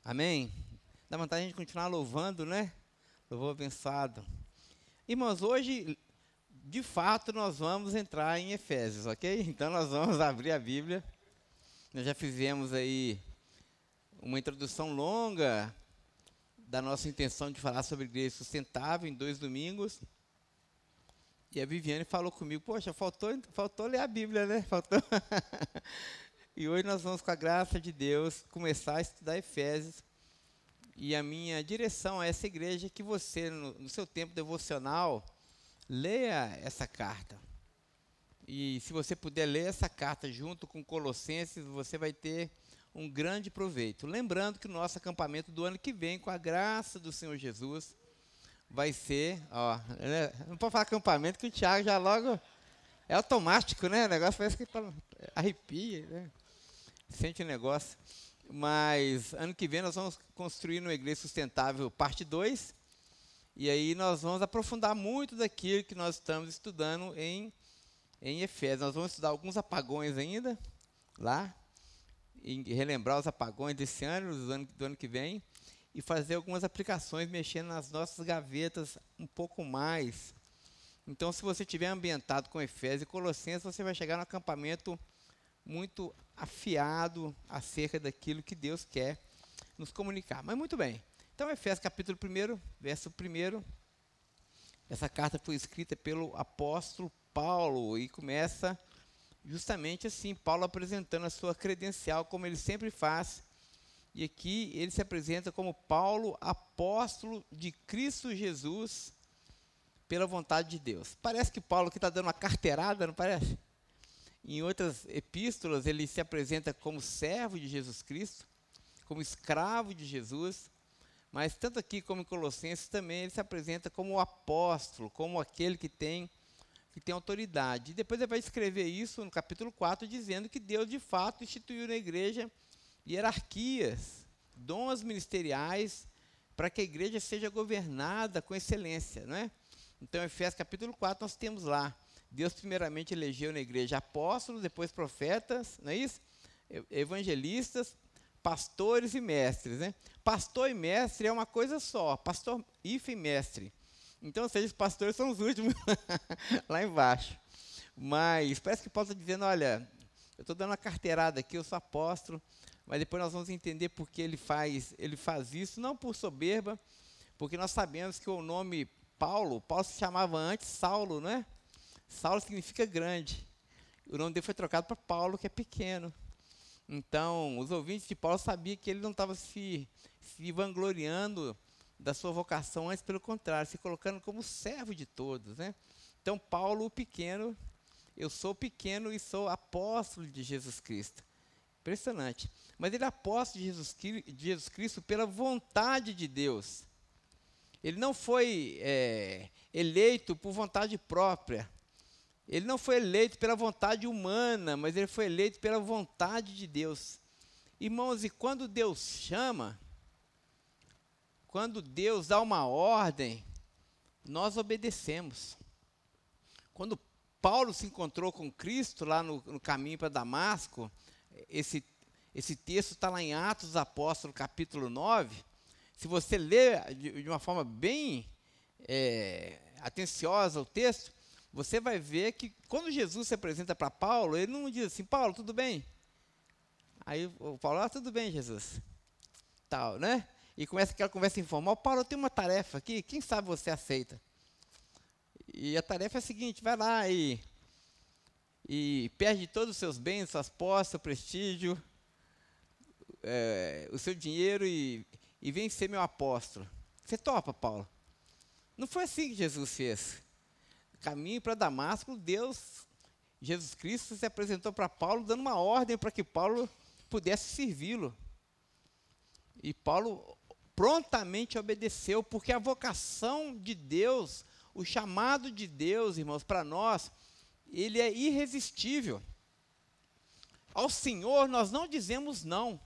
Amém? Dá vontade de continuar louvando, né? Louvor abençoado. Irmãos, hoje, de fato, nós vamos entrar em Efésios, ok? Então, nós vamos abrir a Bíblia. Nós já fizemos aí uma introdução longa da nossa intenção de falar sobre igreja sustentável em 2 domingos. E a Viviane falou comigo, poxa, faltou ler a Bíblia, né? Faltou. E hoje nós vamos, com a graça de Deus, começar a estudar Efésios. E a minha direção a essa igreja é que você, no seu tempo devocional, leia essa carta. E se você puder ler essa carta junto com Colossenses, você vai ter um grande proveito. Lembrando que o nosso acampamento do ano que vem, com a graça do Senhor Jesus, vai ser, não pode falar acampamento, que o Thiago já logo, é automático, né? O negócio parece que arrepia, né? Sente o negócio. Mas ano que vem nós vamos construir uma igreja sustentável parte 2. E aí nós vamos aprofundar muito daquilo que nós estamos estudando em Efésios. Nós vamos estudar alguns apagões ainda lá, e relembrar os apagões desse ano, do ano que vem, e fazer algumas aplicações mexendo nas nossas gavetas um pouco mais. Então, se você estiver ambientado com Efésios e Colossenses, você vai chegar no acampamento muito afiado acerca daquilo que Deus quer nos comunicar. Mas muito bem. Então, Efésios capítulo 1, verso 1. Essa carta foi escrita pelo apóstolo Paulo e começa justamente assim, Paulo apresentando a sua credencial, como ele sempre faz. E aqui ele se apresenta como Paulo, apóstolo de Cristo Jesus, pela vontade de Deus. Parece que Paulo aqui está dando uma carteirada, não parece? Em outras epístolas, ele se apresenta como servo de Jesus Cristo, como escravo de Jesus, mas tanto aqui como em Colossenses também ele se apresenta como apóstolo, como aquele que tem autoridade. E depois ele vai escrever isso no capítulo 4, dizendo que Deus de fato instituiu na igreja hierarquias, dons ministeriais, para que a igreja seja governada com excelência, não é? Então, em Efésios capítulo 4, nós temos lá, Deus primeiramente elegeu na igreja apóstolos, depois profetas, não é isso? Evangelistas, pastores e mestres, né? Pastor e mestre é uma coisa só, pastor e mestre. Então, ou seja, os pastores são os últimos lá embaixo. Mas parece que Paulo está dizendo, olha, eu estou dando uma carteirada aqui, eu sou apóstolo, mas depois nós vamos entender por que ele faz isso, não por soberba, porque nós sabemos que o nome Paulo se chamava antes Saulo, não é? Saulo significa grande. O nome dele foi trocado para Paulo, que é pequeno. Então, os ouvintes de Paulo sabiam que ele não estava se vangloriando da sua vocação, antes pelo contrário, se colocando como servo de todos, né? Então, Paulo, o pequeno, eu sou pequeno e sou apóstolo de Jesus Cristo. Impressionante. Mas ele é apóstolo de Jesus Cristo pela vontade de Deus. Ele não foi eleito por vontade própria. Ele não foi eleito pela vontade humana, mas ele foi eleito pela vontade de Deus. Irmãos, e quando Deus chama, quando Deus dá uma ordem, nós obedecemos. Quando Paulo se encontrou com Cristo lá no caminho para Damasco, esse texto está lá em Atos dos Apóstolos, capítulo 9. Se você ler de uma forma bem atenciosa o texto, você vai ver que quando Jesus se apresenta para Paulo, ele não diz assim, Paulo, tudo bem? Aí o Paulo, tudo bem, Jesus. Tal, né? E começa aquela conversa informal, Paulo, eu tenho uma tarefa aqui, quem sabe você aceita? E a tarefa é a seguinte, vai lá e perde todos os seus bens, suas posses, seu prestígio, o seu dinheiro e vem ser meu apóstolo. Você topa, Paulo? Não foi assim que Jesus fez. Caminho para Damasco, Jesus Cristo se apresentou para Paulo, dando uma ordem para que Paulo pudesse servi-lo. E Paulo prontamente obedeceu, porque a vocação de Deus, o chamado de Deus, irmãos, para nós, ele é irresistível. Ao Senhor nós não dizemos não,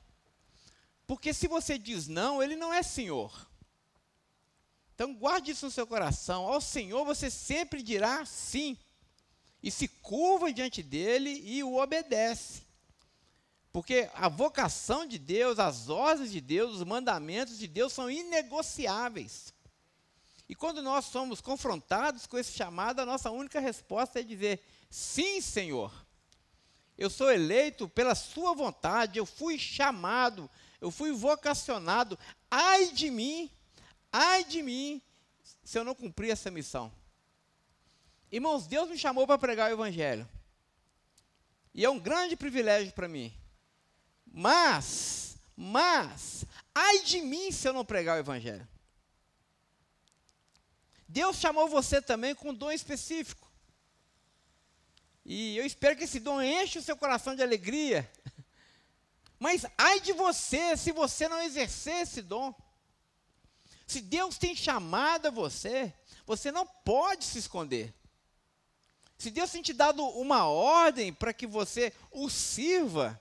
porque se você diz não, ele não é Senhor. Então guarde isso no seu coração. Ao Senhor você sempre dirá sim, e se curva diante dele e o obedece. Porque a vocação de Deus, as ordens de Deus, os mandamentos de Deus são inegociáveis. E quando nós somos confrontados com esse chamado, a nossa única resposta é dizer: sim, Senhor, eu sou eleito pela sua vontade, eu fui chamado, eu fui vocacionado. Ai de mim, se eu não cumprir essa missão. Irmãos, Deus me chamou para pregar o Evangelho. E é um grande privilégio para mim. Mas, ai de mim se eu não pregar o Evangelho. Deus chamou você também com um dom específico. E eu espero que esse dom enche o seu coração de alegria. Mas ai de você se você não exercer esse dom. Se Deus tem chamado a você, você não pode se esconder. Se Deus tem te dado uma ordem para que você o sirva,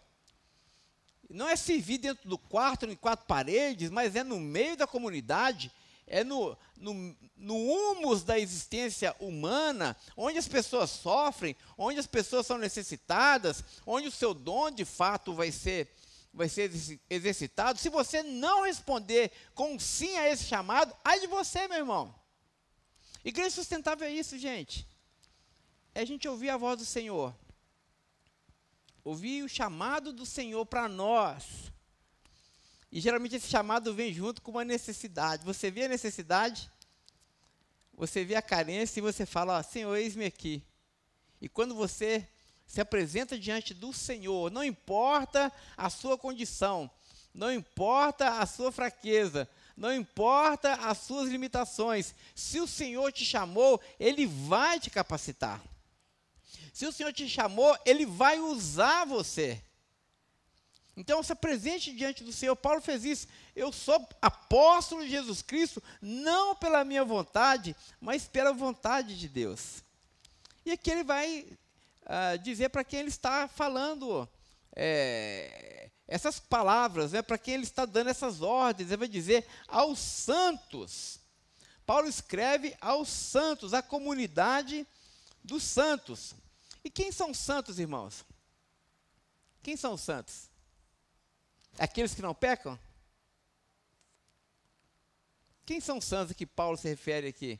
não é servir dentro do quarto, em quatro paredes, mas é no meio da comunidade, é no humus da existência humana, onde as pessoas sofrem, onde as pessoas são necessitadas, onde o seu dom de fato vai ser exercitado. Se você não responder com sim a esse chamado, ai de você, meu irmão. Igreja sustentável é isso, gente. É a gente ouvir a voz do Senhor. Ouvir o chamado do Senhor para nós. E geralmente esse chamado vem junto com uma necessidade. Você vê a necessidade, você vê a carência e você fala: ó, Senhor, eis-me aqui. E quando você se apresenta diante do Senhor, não importa a sua condição, não importa a sua fraqueza, não importa as suas limitações, se o Senhor te chamou, Ele vai te capacitar. Se o Senhor te chamou, Ele vai usar você. Então, se apresente diante do Senhor. Paulo fez isso. Eu sou apóstolo de Jesus Cristo, não pela minha vontade, mas pela vontade de Deus. E aqui ele vai dizer para quem ele está falando essas palavras, para quem ele está dando essas ordens. Ele vai dizer aos santos. Paulo escreve aos santos, à comunidade dos santos. E quem são os santos, irmãos? Quem são os santos? Aqueles que não pecam? Quem são os santos a que Paulo se refere aqui?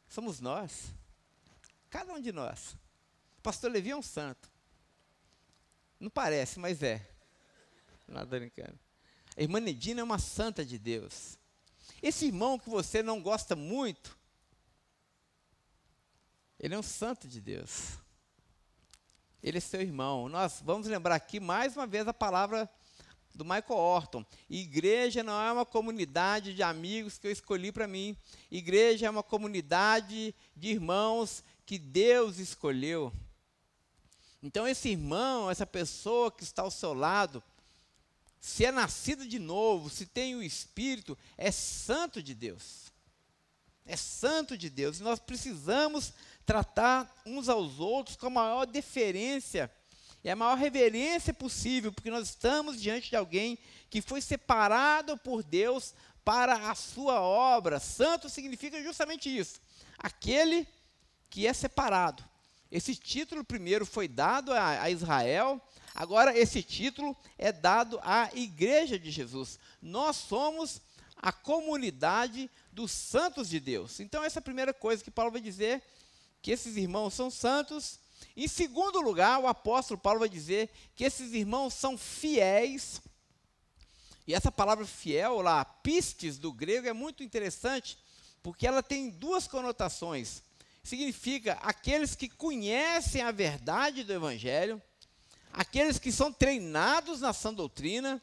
Somos nós. Cada um de nós. O pastor Levi é um santo. Não parece, mas é. Não, tô brincando. A irmã Nedina é uma santa de Deus. Esse irmão que você não gosta muito, ele é um santo de Deus. Ele é seu irmão. Nós vamos lembrar aqui mais uma vez a palavra do Michael Orton. Igreja não é uma comunidade de amigos que eu escolhi para mim. Igreja é uma comunidade de irmãos que Deus escolheu. Então esse irmão, essa pessoa que está ao seu lado, se é nascido de novo, se tem o Espírito, é santo de Deus. É santo de Deus. E nós precisamos tratar uns aos outros com a maior deferência e a maior reverência possível, porque nós estamos diante de alguém que foi separado por Deus para a sua obra. Santo significa justamente isso, aquele que é separado. Esse título primeiro foi dado a Israel, agora esse título é dado à Igreja de Jesus. Nós somos a comunidade dos santos de Deus. Então essa é a primeira coisa que Paulo vai dizer, que esses irmãos são santos. Em segundo lugar, o apóstolo Paulo vai dizer que esses irmãos são fiéis. E essa palavra fiel, lá, pistes, do grego, é muito interessante, porque ela tem duas conotações. Significa aqueles que conhecem a verdade do Evangelho, aqueles que são treinados na sã doutrina,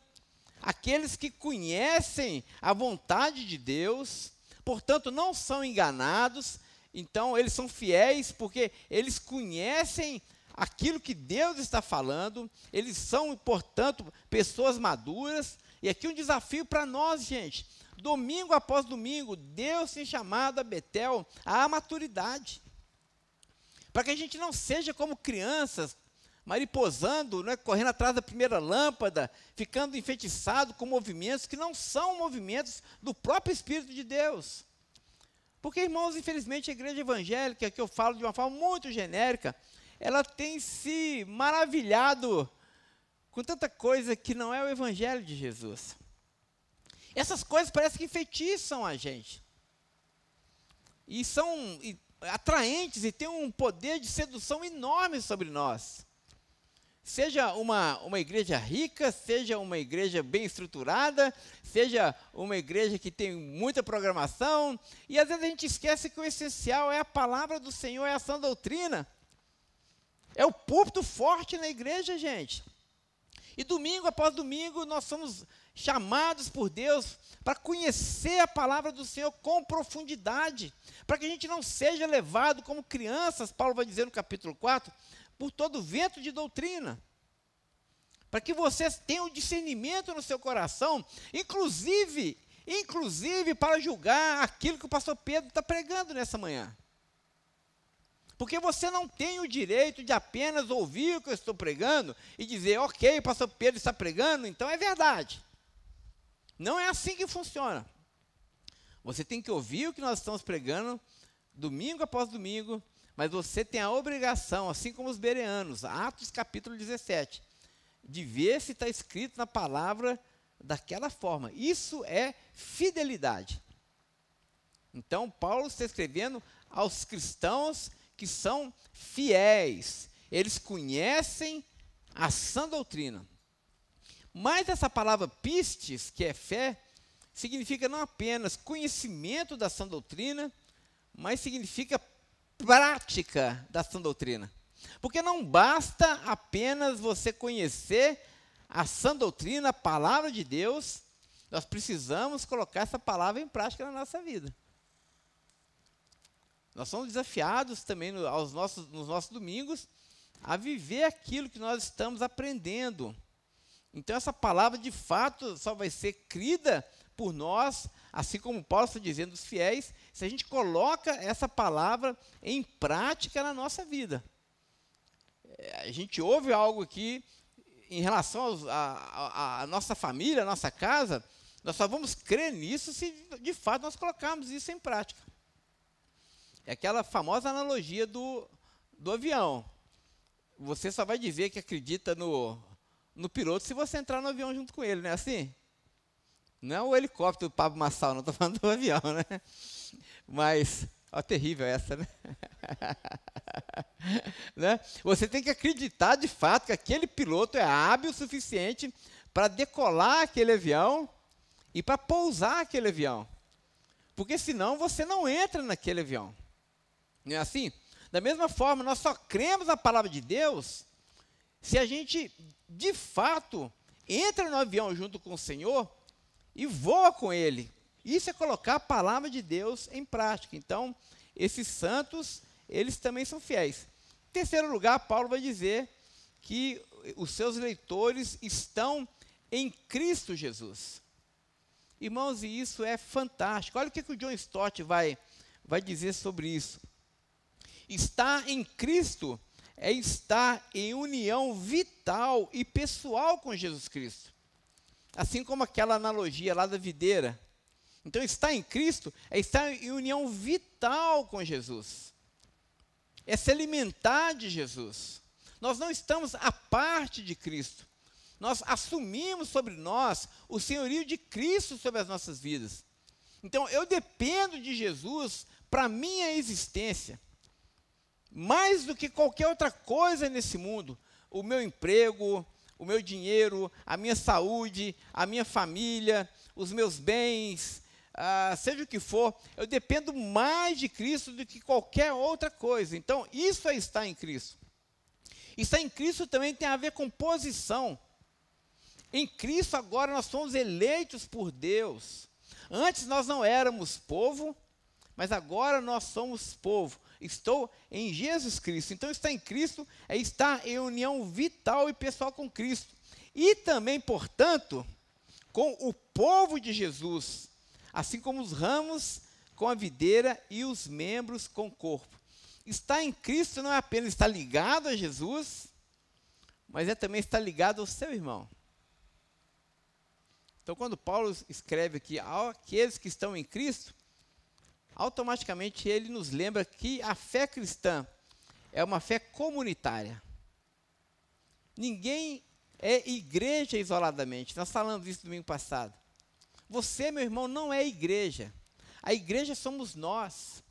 aqueles que conhecem a vontade de Deus, portanto não são enganados. Então, eles são fiéis porque eles conhecem aquilo que Deus está falando, eles são, portanto, pessoas maduras. E aqui um desafio para nós, gente. Domingo após domingo, Deus tem chamado a Betel à maturidade. Para que a gente não seja como crianças, mariposando, né, correndo atrás da primeira lâmpada, ficando enfeitiçado com movimentos que não são movimentos do próprio Espírito de Deus. Porque, irmãos, infelizmente, a igreja evangélica, que eu falo de uma forma muito genérica, ela tem se maravilhado com tanta coisa que não é o evangelho de Jesus. Essas coisas parecem que enfeitiçam a gente. E são atraentes e têm um poder de sedução enorme sobre nós. Seja uma igreja rica, seja uma igreja bem estruturada, seja uma igreja que tem muita programação, e às vezes a gente esquece que o essencial é a palavra do Senhor, é a sã doutrina. É o púlpito forte na igreja, gente. E domingo após domingo nós somos chamados por Deus para conhecer a palavra do Senhor com profundidade, para que a gente não seja levado como crianças, Paulo vai dizer no capítulo 4, por todo vento de doutrina, para que vocês tenham discernimento no seu coração, inclusive para julgar aquilo que o pastor Pedro está pregando nessa manhã. Porque você não tem o direito de apenas ouvir o que eu estou pregando e dizer, ok, o pastor Pedro está pregando, então é verdade. Não é assim que funciona. Você tem que ouvir o que nós estamos pregando, domingo após domingo, mas você tem a obrigação, assim como os bereanos, Atos capítulo 17, de ver se está escrito na palavra daquela forma. Isso é fidelidade. Então, Paulo está escrevendo aos cristãos que são fiéis. Eles conhecem a sã doutrina. Mas essa palavra pistes, que é fé, significa não apenas conhecimento da sã doutrina, mas significa prática da sã doutrina. Porque não basta apenas você conhecer a sã doutrina, a palavra de Deus, nós precisamos colocar essa palavra em prática na nossa vida. Nós somos desafiados também nos nossos domingos a viver aquilo que nós estamos aprendendo. Então essa palavra de fato só vai ser crida por nós, assim como Paulo está dizendo dos fiéis, se a gente coloca essa palavra em prática na nossa vida. A gente ouve algo aqui em relação à nossa família, à nossa casa, nós só vamos crer nisso se de fato nós colocarmos isso em prática. É aquela famosa analogia do avião. Você só vai dizer que acredita no piloto se você entrar no avião junto com ele, não é assim? Não é o helicóptero do Pablo Marçal, não estou falando do avião, né? Mas, ó, terrível essa, né? Né? Você tem que acreditar de fato que aquele piloto é hábil o suficiente para decolar aquele avião e para pousar aquele avião. Porque senão você não entra naquele avião. Não é assim? Da mesma forma, nós só cremos na palavra de Deus se a gente, de fato, entra no avião junto com o Senhor e voa com Ele. Isso é colocar a palavra de Deus em prática. Então, esses santos, eles também são fiéis. Em terceiro lugar, Paulo vai dizer que os seus leitores estão em Cristo Jesus. Irmãos, e isso é fantástico. Olha o que o John Stott vai dizer sobre isso. Estar em Cristo é estar em união vital e pessoal com Jesus Cristo. Assim como aquela analogia lá da videira. Então, estar em Cristo é estar em união vital com Jesus. É se alimentar de Jesus. Nós não estamos à parte de Cristo. Nós assumimos sobre nós o senhorio de Cristo sobre as nossas vidas. Então, eu dependo de Jesus para a minha existência. Mais do que qualquer outra coisa nesse mundo. O meu emprego, o meu dinheiro, a minha saúde, a minha família, os meus bens, seja o que for, eu dependo mais de Cristo do que qualquer outra coisa. Então, isso é estar em Cristo. Estar em Cristo também tem a ver com posição. Em Cristo agora nós somos eleitos por Deus. Antes nós não éramos povo, mas agora nós somos povo. Estou em Jesus Cristo. Então, estar em Cristo é estar em união vital e pessoal com Cristo. E também, portanto, com o povo de Jesus, assim como os ramos com a videira e os membros com o corpo. Estar em Cristo não é apenas estar ligado a Jesus, mas é também estar ligado ao seu irmão. Então, quando Paulo escreve aqui, aqueles que estão em Cristo, automaticamente ele nos lembra que a fé cristã é uma fé comunitária. Ninguém é igreja isoladamente. Nós falamos isso domingo passado. Você, meu irmão, não é igreja. A igreja somos nós.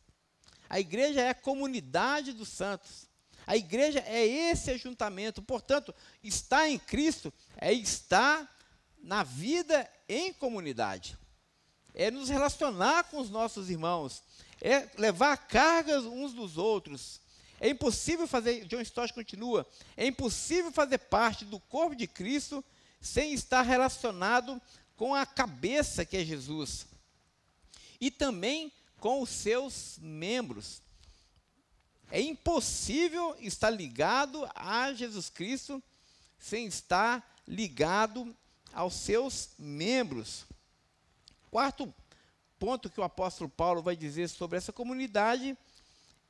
A igreja é a comunidade dos santos. A igreja é esse ajuntamento. Portanto, estar em Cristo é estar na vida em comunidade. É nos relacionar com os nossos irmãos. É levar cargas uns dos outros. É impossível fazer, John Stott continua, é impossível fazer parte do corpo de Cristo sem estar relacionado com a cabeça que é Jesus. E também com os seus membros. É impossível estar ligado a Jesus Cristo sem estar ligado aos seus membros. Quarto ponto que o apóstolo Paulo vai dizer sobre essa comunidade,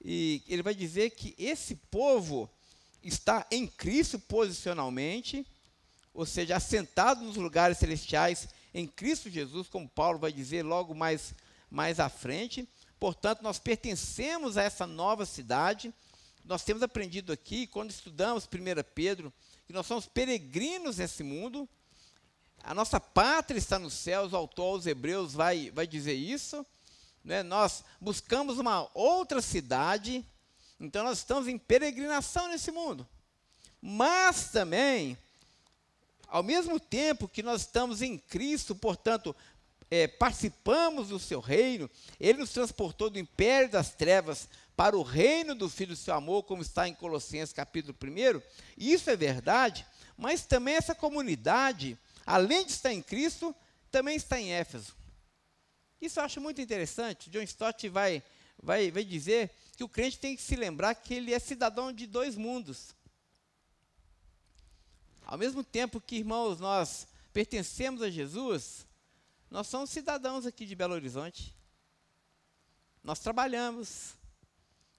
e ele vai dizer que esse povo está em Cristo posicionalmente, ou seja, assentado nos lugares celestiais em Cristo Jesus, como Paulo vai dizer logo mais à frente. Portanto, nós pertencemos a essa nova cidade. Nós temos aprendido aqui, quando estudamos 1 Pedro, que nós somos peregrinos nesse mundo. A nossa pátria está nos céus, o autor aos Hebreus vai dizer isso. Né? Nós buscamos uma outra cidade, então nós estamos em peregrinação nesse mundo. Mas também, ao mesmo tempo que nós estamos em Cristo, portanto, participamos do seu reino, ele nos transportou do império das trevas para o reino do Filho do seu amor, como está em Colossenses capítulo 1, isso é verdade, mas também essa comunidade, além de estar em Cristo, também está em Éfeso. Isso eu acho muito interessante. John Stott vai dizer que o crente tem que se lembrar que ele é cidadão de dois mundos. Ao mesmo tempo que, irmãos, nós pertencemos a Jesus, nós somos cidadãos aqui de Belo Horizonte. Nós trabalhamos,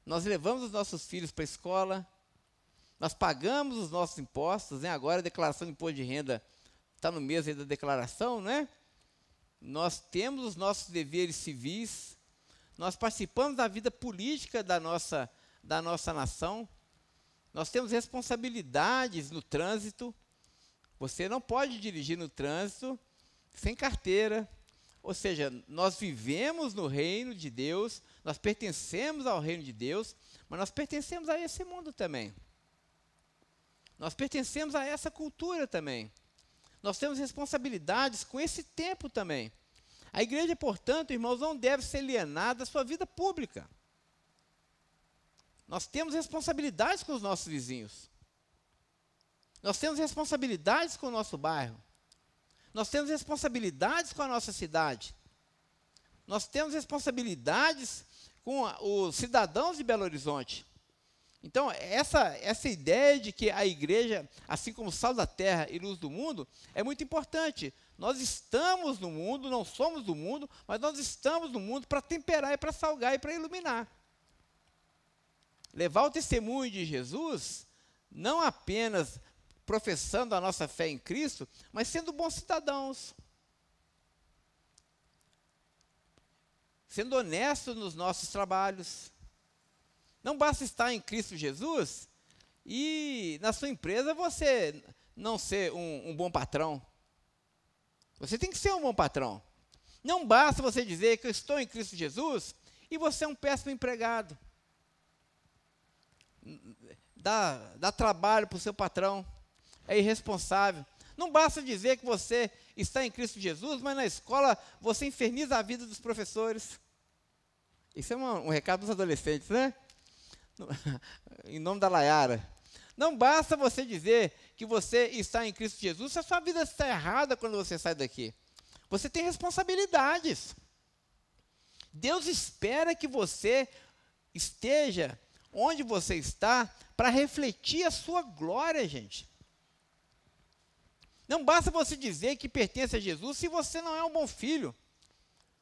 nós levamos os nossos filhos para a escola, nós pagamos os nossos impostos, né? Agora a declaração de imposto de renda está no mês aí da declaração, né? Nós temos os nossos deveres civis, nós participamos da vida política da nossa nação, nós temos responsabilidades no trânsito. Você não pode dirigir no trânsito sem carteira, ou seja, nós vivemos no reino de Deus, nós pertencemos ao reino de Deus, mas nós pertencemos a esse mundo também. Nós pertencemos a essa cultura também. Nós temos responsabilidades com esse tempo também. A igreja, portanto, irmãos, não deve ser alienada da sua vida pública. Nós temos responsabilidades com os nossos vizinhos. Nós temos responsabilidades com o nosso bairro. Nós temos responsabilidades com a nossa cidade. Nós temos responsabilidades com os cidadãos de Belo Horizonte. Então, essa ideia de que a igreja, assim como sal da terra e luz do mundo, é muito importante. Nós estamos no mundo, não somos do mundo, mas nós estamos no mundo para temperar e para salgar e para iluminar. Levar o testemunho de Jesus, não apenas professando a nossa fé em Cristo, mas sendo bons cidadãos. Sendo honestos nos nossos trabalhos. Não basta estar em Cristo Jesus e na sua empresa você não ser um bom patrão. Você tem que ser um bom patrão. Não basta você dizer que eu estou em Cristo Jesus e você é um péssimo empregado. Dá trabalho para o seu patrão, é irresponsável. Não basta dizer que você está em Cristo Jesus, mas na escola você inferniza a vida dos professores. Isso é um recado dos adolescentes, né? Em nome da Laiara. Não basta você dizer que você está em Cristo Jesus, se a sua vida está errada quando você sai daqui. Você tem responsabilidades. Deus espera que você esteja onde você está para refletir a sua glória, gente. Não basta você dizer que pertence a Jesus se você não é um bom filho.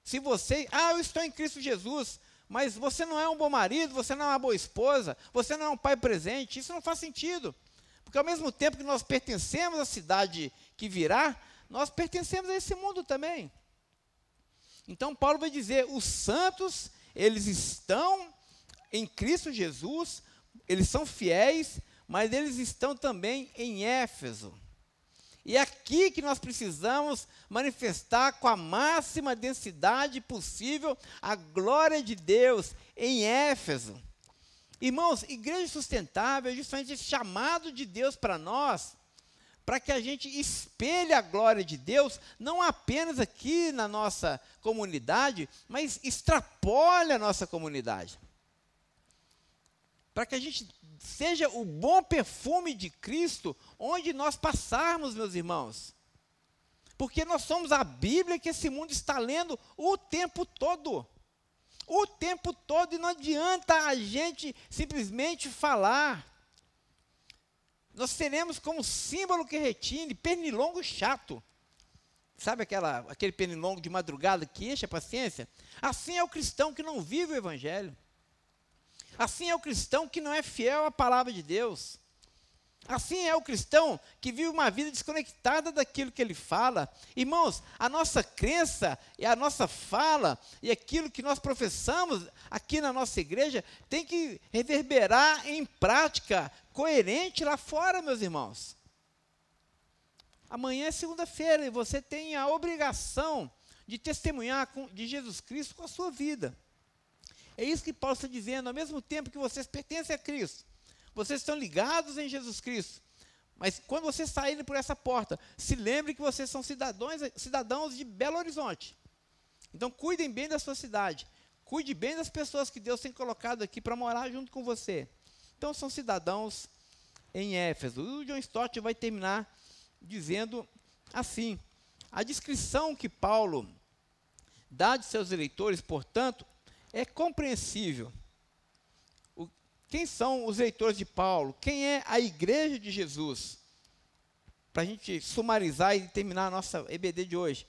Se você, eu estou em Cristo Jesus, mas você não é um bom marido, você não é uma boa esposa, você não é um pai presente, isso não faz sentido. Porque ao mesmo tempo que nós pertencemos à cidade que virá, nós pertencemos a esse mundo também. Então Paulo vai dizer, os santos, eles estão em Cristo Jesus, eles são fiéis, mas eles estão também em Éfeso. E é aqui que nós precisamos manifestar com a máxima densidade possível a glória de Deus em Éfeso. Irmãos, igreja sustentável é justamente esse chamado de Deus para nós, para que a gente espelhe a glória de Deus, não apenas aqui na nossa comunidade, mas extrapole a nossa comunidade. Para que a gente seja o bom perfume de Cristo onde nós passarmos, meus irmãos. Porque nós somos a Bíblia que esse mundo está lendo o tempo todo. O tempo todo, e não adianta a gente simplesmente falar. Nós teremos como símbolo que retine pernilongo chato. Sabe aquele pernilongo de madrugada que enche a paciência? Assim é o cristão que não vive o Evangelho. Assim é o cristão que não é fiel à palavra de Deus. Assim é o cristão que vive uma vida desconectada daquilo que ele fala. Irmãos, a nossa crença e a nossa fala e aquilo que nós professamos aqui na nossa igreja tem que reverberar em prática coerente lá fora, meus irmãos. Amanhã é segunda-feira e você tem a obrigação de testemunhar de Jesus Cristo com a sua vida. É isso que Paulo está dizendo, ao mesmo tempo que vocês pertencem a Cristo. Vocês estão ligados em Jesus Cristo. Mas quando vocês saírem por essa porta, se lembre que vocês são cidadãos de Belo Horizonte. Então, cuidem bem da sua cidade. Cuide bem das pessoas que Deus tem colocado aqui para morar junto com você. Então, são cidadãos em Éfeso. O John Stott vai terminar dizendo assim: a descrição que Paulo dá de seus eleitores, portanto, é compreensível. Quem são os leitores de Paulo? Quem é a igreja de Jesus? Para a gente sumarizar e terminar a nossa EBD de hoje.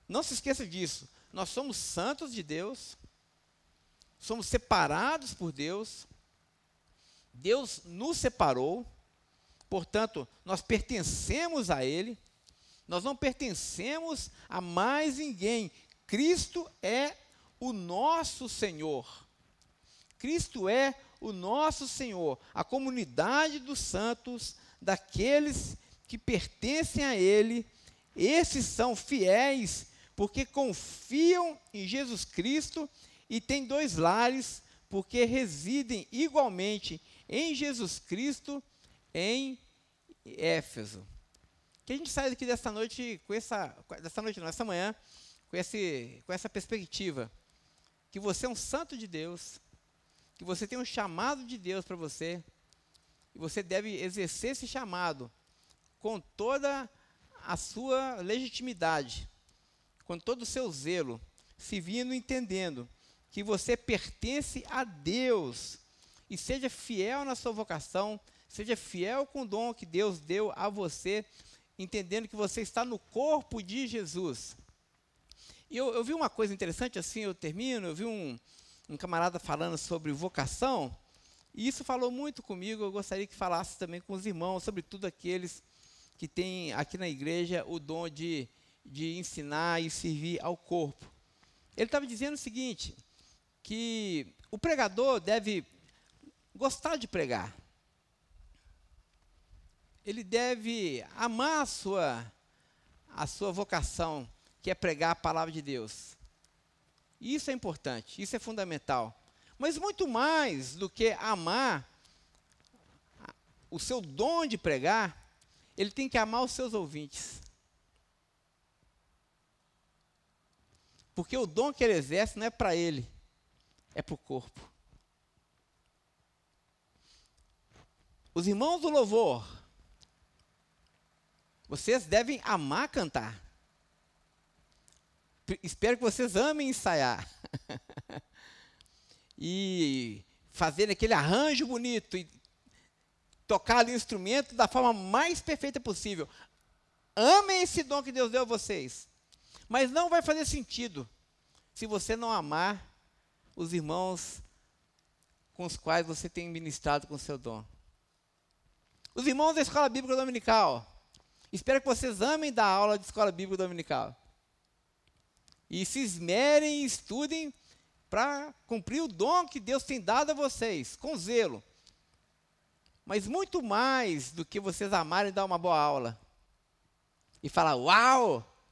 Não se esqueça disso. Nós somos santos de Deus. Somos separados por Deus. Deus nos separou. Portanto, nós pertencemos a Ele. Nós não pertencemos a mais ninguém. Cristo é o nosso Senhor. Cristo é o nosso Senhor, a comunidade dos santos, daqueles que pertencem a Ele. Esses são fiéis, porque confiam em Jesus Cristo e têm 2 lares, porque residem igualmente em Jesus Cristo, em Éfeso. Que a gente saia daqui dessa noite, essa manhã, com essa perspectiva, que você é um santo de Deus, que você tem um chamado de Deus para você, e você deve exercer esse chamado com toda a sua legitimidade, com todo o seu zelo, se vindo entendendo que você pertence a Deus, e seja fiel na sua vocação, seja fiel com o dom que Deus deu a você, entendendo que você está no corpo de Jesus. E eu vi uma coisa interessante, assim eu termino, eu vi um camarada falando sobre vocação, e isso falou muito comigo. Eu gostaria que falasse também com os irmãos, sobretudo aqueles que têm aqui na igreja o dom de ensinar e servir ao corpo. Ele estava dizendo o seguinte, que o pregador deve gostar de pregar, ele deve amar a sua vocação, que é pregar a palavra de Deus. Isso é importante, isso é fundamental. Mas muito mais do que amar o seu dom de pregar, ele tem que amar os seus ouvintes. Porque o dom que ele exerce não é para ele, é para o corpo. Os irmãos do louvor, vocês devem amar cantar. Espero que vocês amem ensaiar. E fazer aquele arranjo bonito e tocar ali o instrumento da forma mais perfeita possível. Amem esse dom que Deus deu a vocês. Mas não vai fazer sentido se você não amar os irmãos com os quais você tem ministrado com o seu dom. Os irmãos da Escola Bíblica Dominical, espero que vocês amem dar aula de Escola Bíblica Dominical. E se esmerem e estudem para cumprir o dom que Deus tem dado a vocês, com zelo. Mas muito mais do que vocês amarem dar uma boa aula, e falar: uau,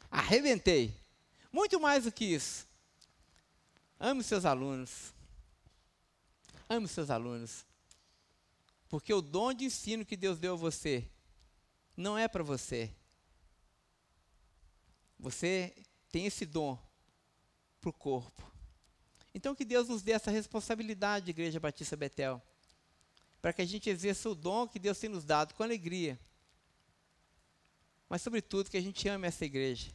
arrebentei. Muito mais do que isso. Ame os seus alunos. Ame os seus alunos. Porque o dom de ensino que Deus deu a você não é para você. Você tem esse dom para o corpo. Então que Deus nos dê essa responsabilidade, Igreja Batista Betel, para que a gente exerça o dom que Deus tem nos dado com alegria. Mas sobretudo que a gente ame essa igreja.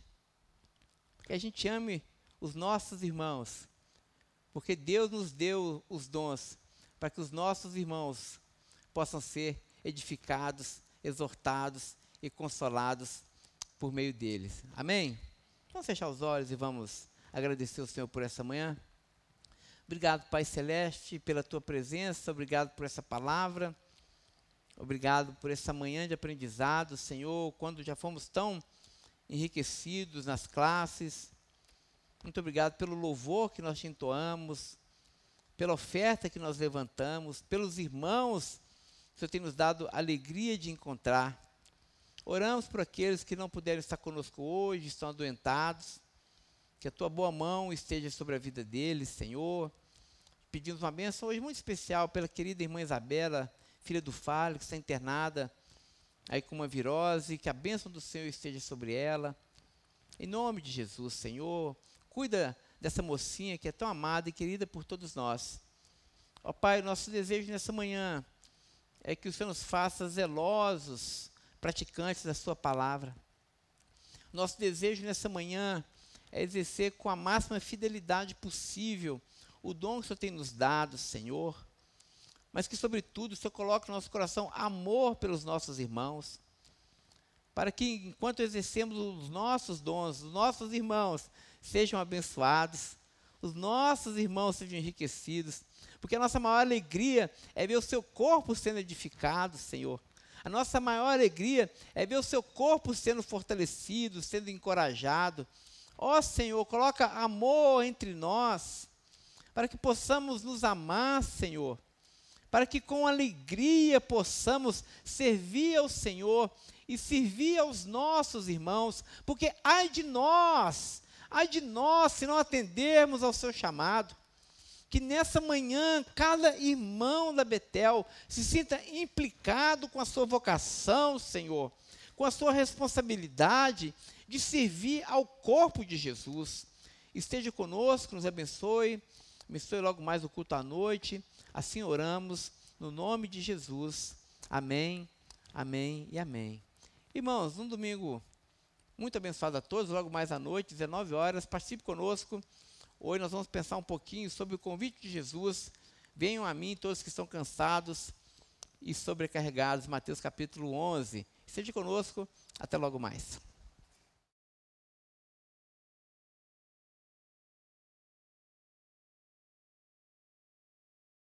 Que a gente ame os nossos irmãos. Porque Deus nos deu os dons para que os nossos irmãos possam ser edificados, exortados e consolados por meio deles. Amém? Vamos fechar os olhos e vamos agradecer ao Senhor por essa manhã. Obrigado, Pai Celeste, pela Tua presença. Obrigado por essa palavra. Obrigado por essa manhã de aprendizado, Senhor, quando já fomos tão enriquecidos nas classes. Muito obrigado pelo louvor que nós te entoamos, pela oferta que nós levantamos, pelos irmãos que o Senhor tem nos dado alegria de encontrar. Oramos por aqueles que não puderam estar conosco hoje, estão adoentados, que a Tua boa mão esteja sobre a vida deles, Senhor. Pedimos uma bênção hoje muito especial pela querida irmã Isabela, filha do Fábio, que está internada aí com uma virose, que a bênção do Senhor esteja sobre ela. Em nome de Jesus, Senhor, cuida dessa mocinha que é tão amada e querida por todos nós. Ó Pai, nosso desejo nessa manhã é que o Senhor nos faça zelosos, praticantes da Sua palavra. Nosso desejo nessa manhã é exercer com a máxima fidelidade possível o dom que o Senhor tem nos dado, Senhor. Mas que, sobretudo, o Senhor coloque no nosso coração amor pelos nossos irmãos, para que, enquanto exercemos os nossos dons, os nossos irmãos sejam abençoados, os nossos irmãos sejam enriquecidos, porque a nossa maior alegria é ver o Seu corpo sendo edificado, Senhor. A nossa maior alegria é ver o Seu corpo sendo fortalecido, sendo encorajado. Ó Senhor, coloca amor entre nós, para que possamos nos amar, Senhor, para que com alegria possamos servir ao Senhor e servir aos nossos irmãos, porque ai de nós se não atendermos ao Seu chamado. Que nessa manhã cada irmão da Betel se sinta implicado com a sua vocação, Senhor, com a sua responsabilidade de servir ao corpo de Jesus. Esteja conosco, nos abençoe logo mais o culto à noite. Assim oramos, no nome de Jesus. Amém, amém e amém. Irmãos, um domingo muito abençoado a todos. Logo mais à noite, 19 horas, participe conosco. Hoje nós vamos pensar um pouquinho sobre o convite de Jesus. Venham a mim todos que estão cansados e sobrecarregados. Mateus capítulo 11. Esteja conosco. Até logo mais.